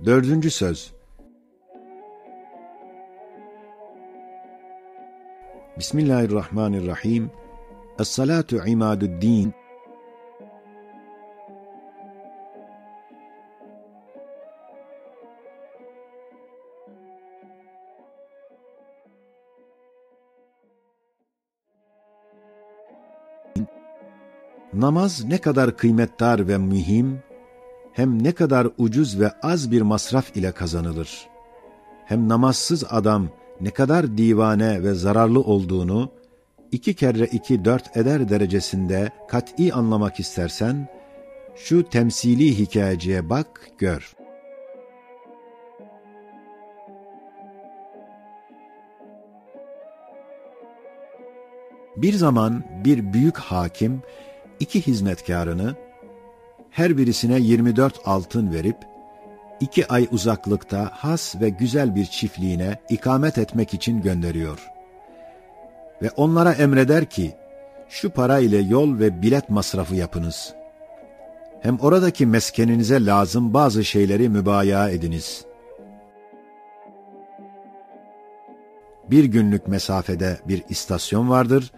Dördüncü söz. Bismillahirrahmanirrahim. Es-salatu imadu'd-din. Namaz ne kadar kıymetdar ve mühim, hem ne kadar ucuz ve az bir masraf ile kazanılır. Hem namazsız adam ne kadar divane ve zararlı olduğunu, 2 kere 2 4 eder derecesinde kat'î anlamak istersen, şu temsili hikayeciye bak, gör. Bir zaman bir büyük hakim, 2 hizmetkarını, her birisine 24 altın verip, 2 ay uzaklıkta has ve güzel bir çiftliğine ikamet etmek için gönderiyor. Ve onlara emreder ki, şu para ile yol ve bilet masrafı yapınız. Hem oradaki meskeninize lazım bazı şeyleri mübaya ediniz. Bir günlük mesafede bir istasyon vardır,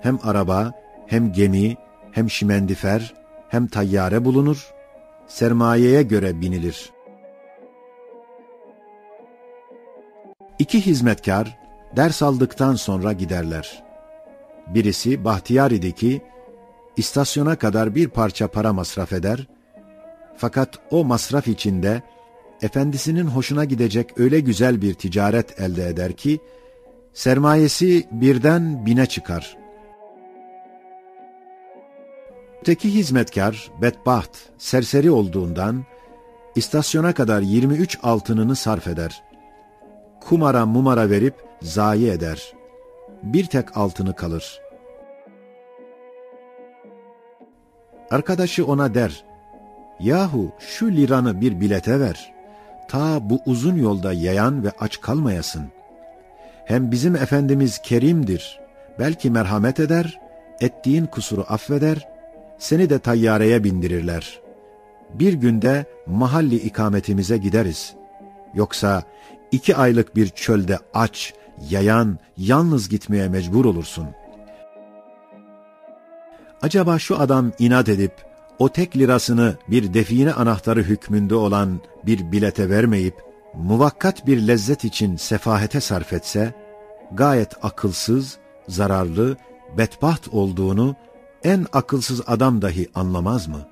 hem araba, hem gemi, hem şimendifer, hem tayyare bulunur, sermayeye göre binilir. 2 hizmetkar ders aldıktan sonra giderler. Birisi bahtiyar idi ki, istasyona kadar bir parça para masraf eder, fakat o masraf içinde efendisinin hoşuna gidecek öyle güzel bir ticaret elde eder ki, sermayesi birden 1000'e çıkar. Öteki hizmetkar, bedbaht, serseri olduğundan, istasyona kadar 23 altınını sarf eder. Kumara mumara verip zayi eder. Bir tek altını kalır. Arkadaşı ona der, yahu şu liranı bir bilete ver, ta bu uzun yolda yayan ve aç kalmayasın. Hem bizim Efendimiz kerimdir, belki merhamet eder, ettiğin kusuru affeder, seni de tayyareye bindirirler. Bir günde mahalli ikametimize gideriz. Yoksa 2 aylık bir çölde aç, yayan, yalnız gitmeye mecbur olursun. Acaba şu adam inat edip, o tek lirasını bir define anahtarı hükmünde olan bir bilete vermeyip, muvakkat bir lezzet için sefahete sarf etse, gayet akılsız, zararlı, bedbaht olduğunu en akılsız adam dahi anlamaz mı?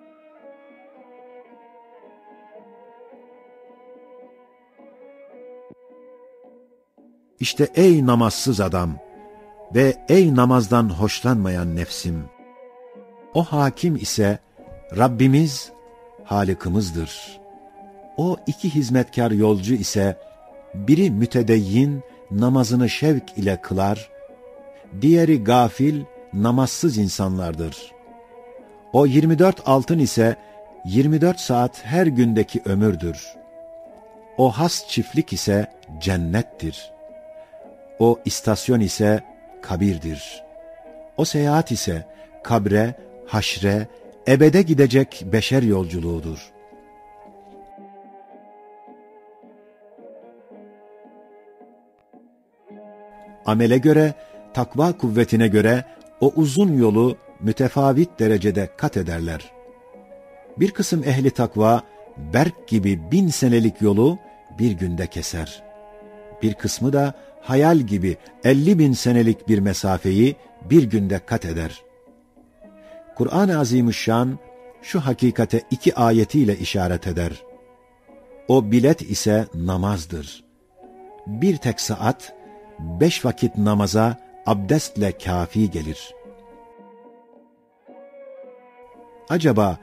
İşte ey namazsız adam ve ey namazdan hoşlanmayan nefsim! O hakim ise Rabbimiz, Halık'ımızdır. O 2 hizmetkar yolcu ise biri mütedeyyin, namazını şevk ile kılar, diğeri gafil, namazsız insanlardır. O 24 altın ise 24 saat her gündeki ömürdür. O has çiftlik ise cennettir. O istasyon ise kabirdir. O seyahat ise kabre, haşre, ebede gidecek beşer yolculuğudur. Amele göre, takva kuvvetine göre o uzun yolu mütefavit derecede kat ederler. Bir kısım ehli takva, berk gibi 1000 senelik yolu bir günde keser. Bir kısmı da hayal gibi 50.000 senelik bir mesafeyi bir günde kat eder. Kur'an-ı Azimüşşan şu hakikate 2 ayetiyle işaret eder. O bilet ise namazdır. Bir tek saat, 5 vakit namaza abdestle kâfi gelir. Acaba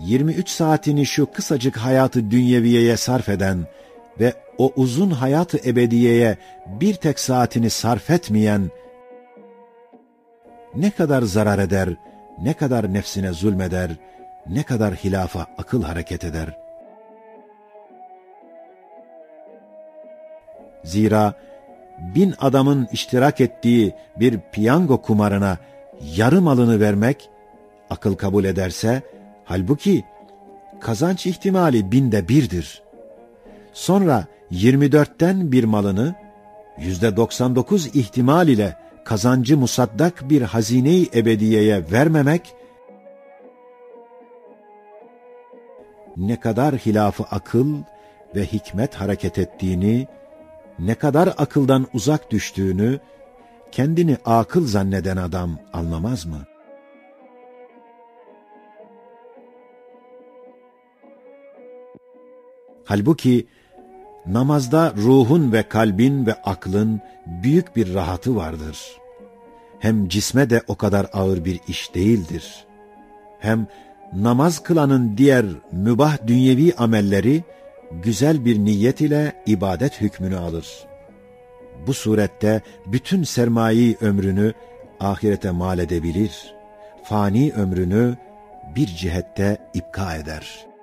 23 saatini şu kısacık hayatı dünyeviyeye sarf eden ve o uzun hayatı ebediyeye bir tek saatini sarf etmeyen ne kadar zarar eder, ne kadar nefsine zulmeder, ne kadar hilafa akıl hareket eder. Zira 1000 adamın iştirak ettiği bir piyango kumarına yarı malını vermek, akıl kabul ederse, halbuki kazanç ihtimali 1000'de 1'dir. sonra 24'ten bir malını %99 ihtimal ile kazancı musaddak bir hazine-i ebediyeye vermemek, ne kadar hilaf-ı akıl ve hikmet hareket ettiğini, ne kadar akıldan uzak düştüğünü, kendini akıl zanneden adam anlamaz mı? Halbuki namazda ruhun ve kalbin ve aklın büyük bir rahatı vardır. Hem cisme de o kadar ağır bir iş değildir. Hem namaz kılanın diğer mübah dünyevi amelleri güzel bir niyet ile ibadet hükmünü alır. Bu surette bütün sermaye ömrünü ahirete mal edebilir, fani ömrünü bir cihette ipka eder.